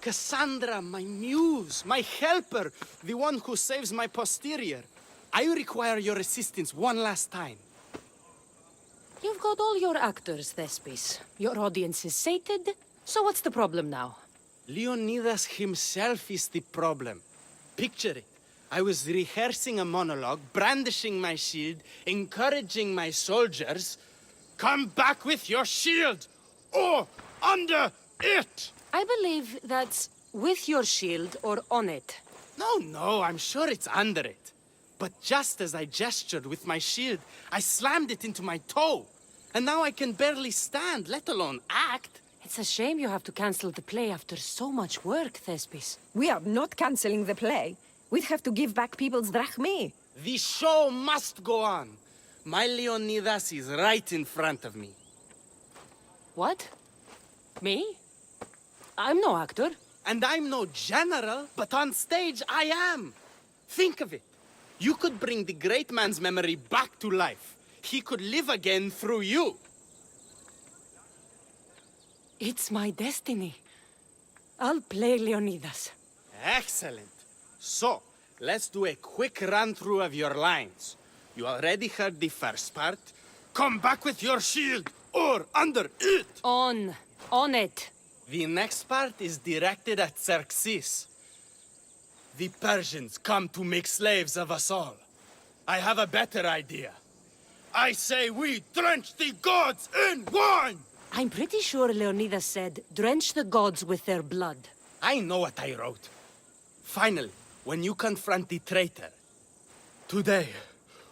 Kassandra, my muse, my helper, the one who saves my posterior. I require your assistance one last time. You've got all your actors, Thespis. Your audience is sated, so what's the problem now? Leonidas himself is the problem. Picture it. I was rehearsing a monologue, brandishing my shield, encouraging my soldiers. Come back with your shield, or under it! I believe that's with your shield or on it. No, I'm sure it's under it. But just as I gestured with my shield, I slammed it into my toe. And now I can barely stand, let alone act. It's a shame you have to cancel the play after so much work, Thespis. We are not cancelling the play. We'd have to give back people's drachmae. The show must go on. My Leonidas is right in front of me. What? Me? I'm no actor. And I'm no general, but on stage I am. Think of it. You could bring the great man's memory back to life. He could live again through you. It's my destiny. I'll play Leonidas. Excellent. So, let's do a quick run-through of your lines. You already heard the first part. Come back with your shield, or under it! On it. The next part is directed at Xerxes. The Persians come to make slaves of us all. I have a better idea. I say we drench the gods in wine! I'm pretty sure Leonidas said, drench the gods with their blood. I know what I wrote. Finally, when you confront the traitor, today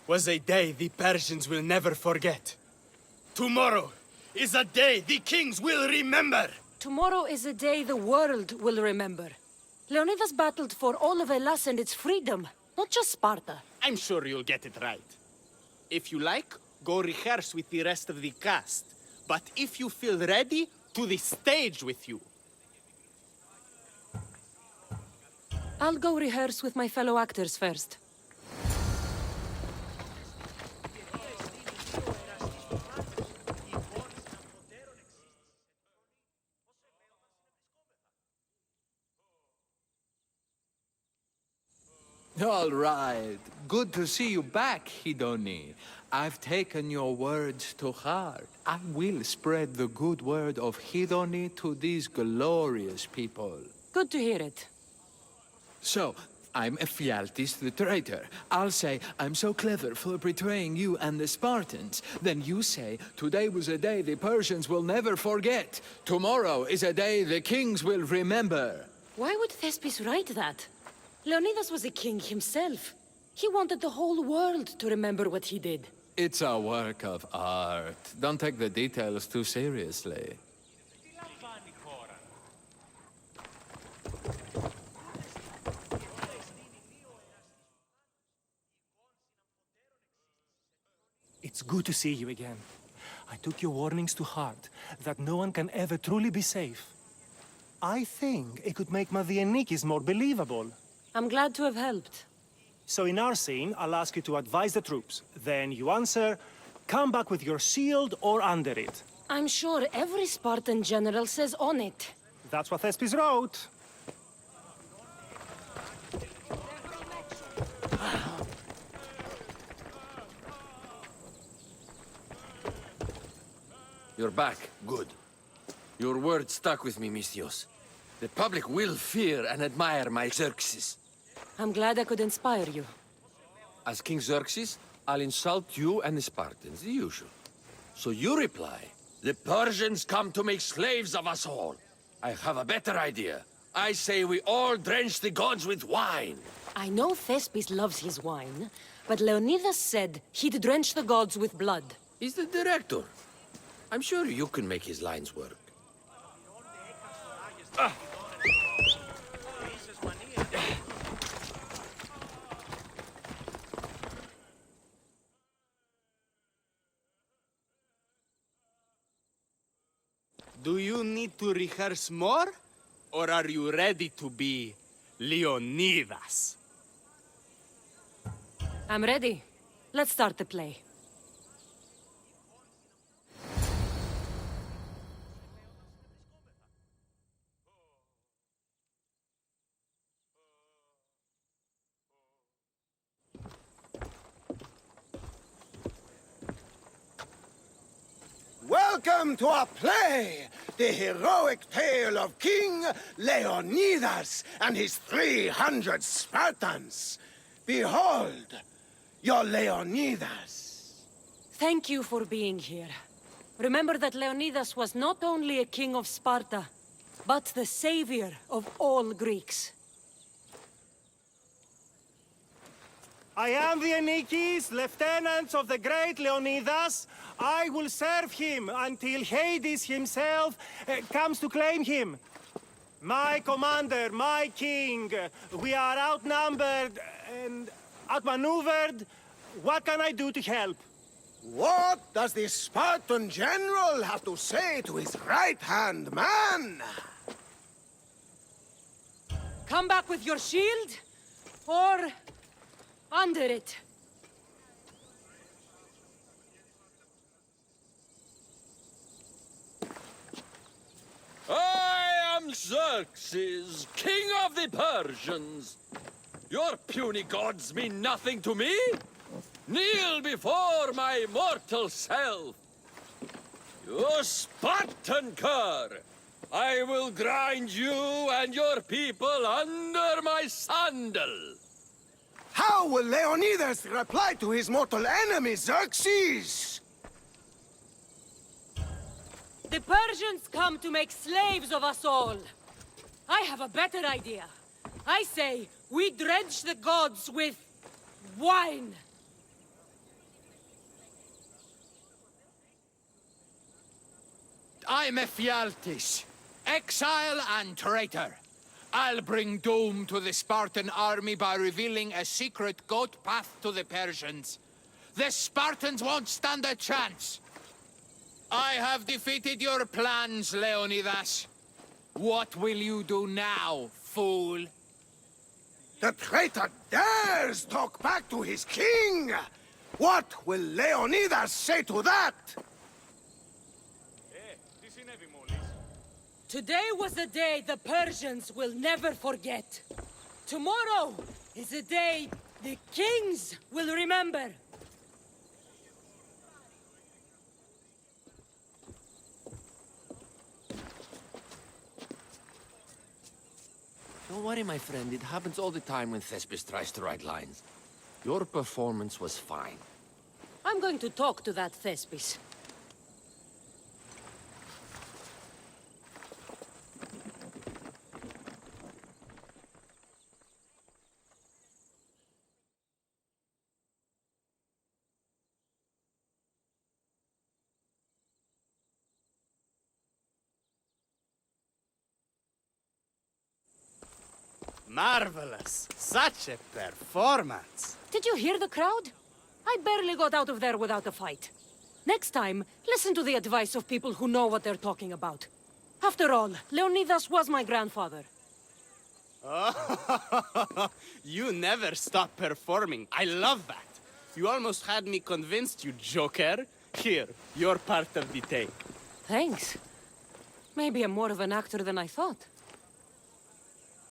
was a day the Persians will never forget. Tomorrow is a day the kings will remember. Tomorrow is a day the world will remember. Leonidas battled for all of Hellas and its freedom, not just Sparta. I'm sure you'll get it right. If you like, go rehearse with the rest of the cast. But if you feel ready, to the stage with you. I'll go rehearse with my fellow actors first. All right. Good to see you back, Hidoni. I've taken your words to heart. I will spread the good word of Hidoni to these glorious people. Good to hear it. So, I'm Ephialtes the traitor. I'll say, I'm so clever for betraying you and the Spartans. Then you say, today was a day the Persians will never forget. Tomorrow is a day the kings will remember. Why would Thespis write that? Leonidas was a king himself. He wanted the whole world to remember what he did. It's a work of art. Don't take the details too seriously. It's good to see you again. I took your warnings to heart, that no one can ever truly be safe. I think it could make Madianikis more believable. I'm glad to have helped. So in our scene, I'll ask you to advise the troops. Then you answer, come back with your shield or under it. I'm sure every Spartan general says on it. That's what Thespis wrote. You're back. Good. Your word stuck with me, Misthios. The public will fear and admire my Xerxes. I'm glad I could inspire you. As King Xerxes, I'll insult you and the Spartans, the usual. So you reply, the Persians come to make slaves of us all. I have a better idea. I say we all drench the gods with wine. I know Thespis loves his wine, but Leonidas said he'd drench the gods with blood. He's the director. I'm sure you can make his lines work. Do you need to rehearse more? Or are you ready to be Leonidas? I'm ready. Let's start the play. Welcome to our play, the heroic tale of King Leonidas and his 300 Spartans. Behold, your Leonidas. Thank you for being here. Remember that Leonidas was not only a king of Sparta, but the savior of all Greeks. I am the Anikis, lieutenants of the great Leonidas. I will serve him until Hades himself comes to claim him. My commander, my king, we are outnumbered and outmaneuvered. What can I do to help? What does the Spartan general have to say to his right-hand man? Come back with your shield, or under it. I am Xerxes, king of the Persians. Your puny gods mean nothing to me. Kneel before my mortal self. You Spartan cur! I will grind you and your people under my sandal. How will Leonidas reply to his mortal enemy, Xerxes? The Persians come to make slaves of us all. I have a better idea. I say we drench the gods with wine. I'm Ephialtes, exile and traitor. I'll bring doom to the Spartan army by revealing a secret goat path to the Persians. The Spartans won't stand a chance. I have defeated your plans, Leonidas. What will you do now, fool? The traitor dares talk back to his king! What will Leonidas say to that? Today was a day the Persians will never forget. Tomorrow is a day the kings will remember. Don't worry, my friend. It happens all the time when Thespis tries to write lines. Your performance was fine. I'm going to talk to that Thespis. Marvelous. Such a performance. Did you hear the crowd? I barely got out of there without a fight. Next time, listen to the advice of people who know what they're talking about. After all, Leonidas was my grandfather. Oh, you never stop performing. I love that. You almost had me convinced, you joker. Here, you're part of the take. Thanks. Maybe I'm more of an actor than I thought.